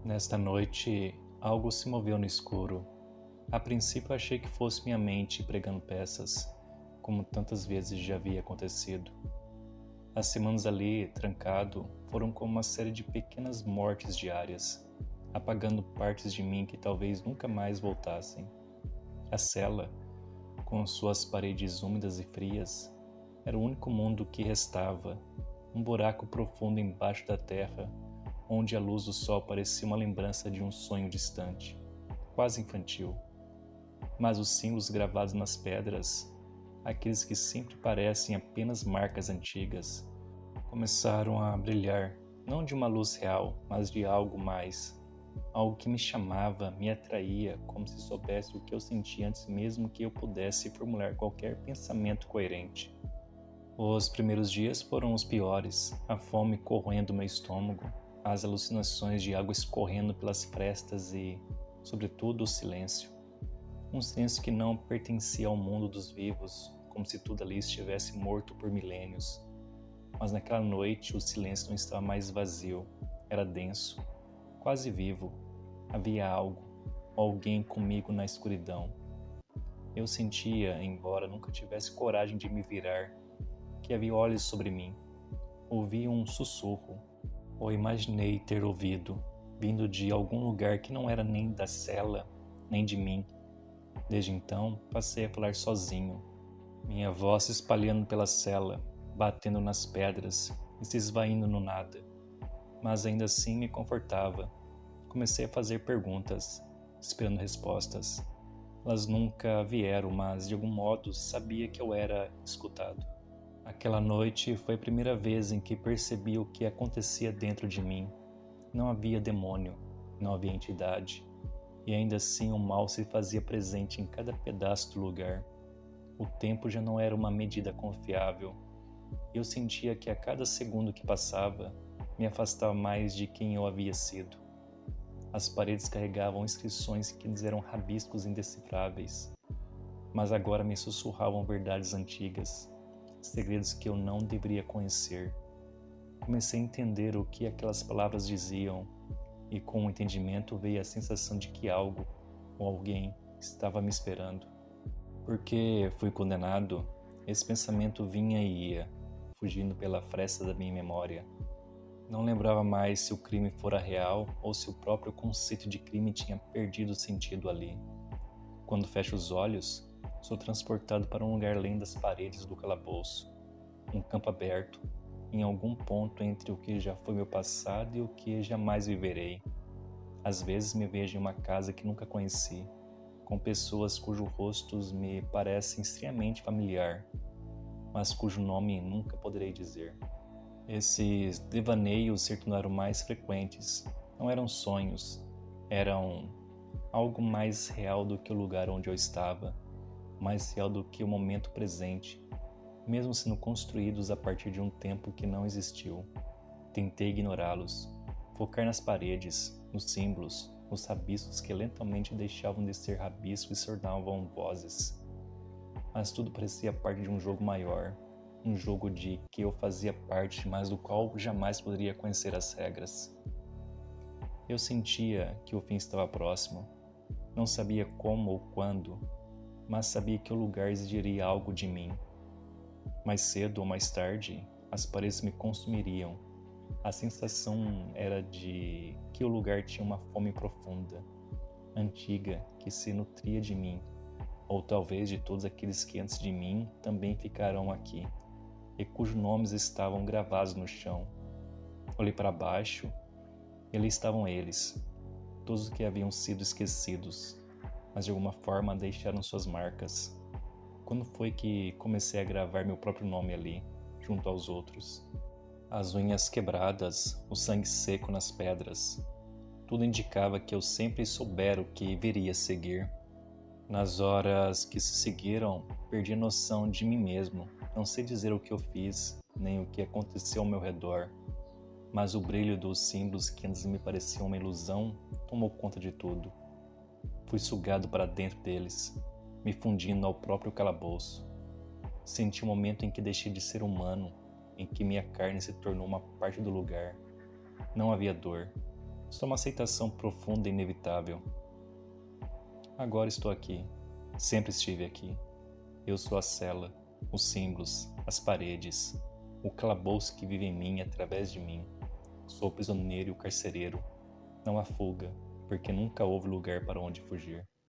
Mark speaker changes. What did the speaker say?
Speaker 1: Nesta noite, algo se moveu no escuro. A princípio achei que fosse minha mente pregando peças, como tantas vezes já havia acontecido. As semanas ali, trancado, foram como uma série de pequenas mortes diárias, apagando partes de mim que talvez nunca mais voltassem. A cela, com suas paredes úmidas e frias, era o único mundo que restava, um buraco profundo embaixo da terra, onde a luz do sol parecia uma lembrança de um sonho distante, quase infantil. Mas os símbolos gravados nas pedras, aqueles que sempre parecem apenas marcas antigas, começaram a brilhar, não de uma luz real, mas de algo mais. Algo que me chamava, me atraía, como se soubesse o que eu sentia antes mesmo que eu pudesse formular qualquer pensamento coerente. Os primeiros dias foram os piores, a fome corroendo meu estômago, as alucinações de água escorrendo pelas frestas e, sobretudo, o silêncio. Um silêncio que não pertencia ao mundo dos vivos, como se tudo ali estivesse morto por milênios. Mas naquela noite o silêncio não estava mais vazio, era denso, quase vivo. Havia algo, alguém comigo na escuridão. Eu sentia, embora nunca tivesse coragem de me virar, que havia olhos sobre mim. Ouvi um sussurro, ou imaginei ter ouvido, vindo de algum lugar que não era nem da cela, nem de mim. Desde então, passei a falar sozinho, minha voz se espalhando pela cela, batendo nas pedras e se esvaindo no nada. Mas ainda assim me confortava. Comecei a fazer perguntas, esperando respostas. Elas nunca vieram, mas de algum modo sabia que eu era escutado. Aquela noite foi a primeira vez em que percebi o que acontecia dentro de mim. Não havia demônio, não havia entidade, e ainda assim o mal se fazia presente em cada pedaço do lugar. O tempo já não era uma medida confiável. Eu sentia que a cada segundo que passava, me afastava mais de quem eu havia sido. As paredes carregavam inscrições que antes eram rabiscos indecifráveis, mas agora me sussurravam verdades antigas, segredos que eu não deveria conhecer. Comecei a entender o que aquelas palavras diziam, e com o entendimento veio a sensação de que algo ou alguém estava me esperando. Porque fui condenado, esse pensamento vinha e ia, fugindo pela fresta da minha memória. Não lembrava mais se o crime fora real ou se o próprio conceito de crime tinha perdido sentido ali. Quando fecho os olhos, sou transportado para um lugar além das paredes do calabouço, um campo aberto, em algum ponto entre o que já foi meu passado e o que jamais viverei. Às vezes me vejo em uma casa que nunca conheci, com pessoas cujos rostos me parecem extremamente familiar, mas cujo nome nunca poderei dizer. Esses devaneios se tornaram mais frequentes. Não eram sonhos, eram algo mais real do que o lugar onde eu estava, mais real do que o momento presente, mesmo sendo construídos a partir de um tempo que não existiu. Tentei ignorá-los, focar nas paredes, nos símbolos, nos rabiscos que lentamente deixavam de ser rabiscos e se tornavam vozes. Mas tudo parecia parte de um jogo maior, um jogo de que eu fazia parte, mas do qual jamais poderia conhecer as regras. Eu sentia que o fim estava próximo. Não sabia como ou quando, mas sabia que o lugar exigiria algo de mim. Mais cedo ou mais tarde, as paredes me consumiriam. A sensação era de que o lugar tinha uma fome profunda, antiga, que se nutria de mim, ou talvez de todos aqueles que antes de mim também ficarão aqui, e cujos nomes estavam gravados no chão. Olhei para baixo, e ali estavam eles, todos os que haviam sido esquecidos, mas de alguma forma deixaram suas marcas. Quando foi que comecei a gravar meu próprio nome ali, junto aos outros? As unhas quebradas, o sangue seco nas pedras. Tudo indicava que eu sempre soubera o que viria a seguir. Nas horas que se seguiram, perdi a noção de mim mesmo. Não sei dizer o que eu fiz, nem o que aconteceu ao meu redor, mas o brilho dos símbolos que antes me pareciam uma ilusão tomou conta de tudo. Fui sugado para dentro deles, me fundindo ao próprio calabouço. Senti o momento em que deixei de ser humano, em que minha carne se tornou uma parte do lugar. Não havia dor, Só uma aceitação profunda e inevitável. Agora estou aqui. Sempre estive aqui. Eu sou a cela, os símbolos, as paredes, o calabouço que vive em mim e através de mim. Sou o prisioneiro e o carcereiro. Não há fuga, porque nunca houve lugar para onde fugir.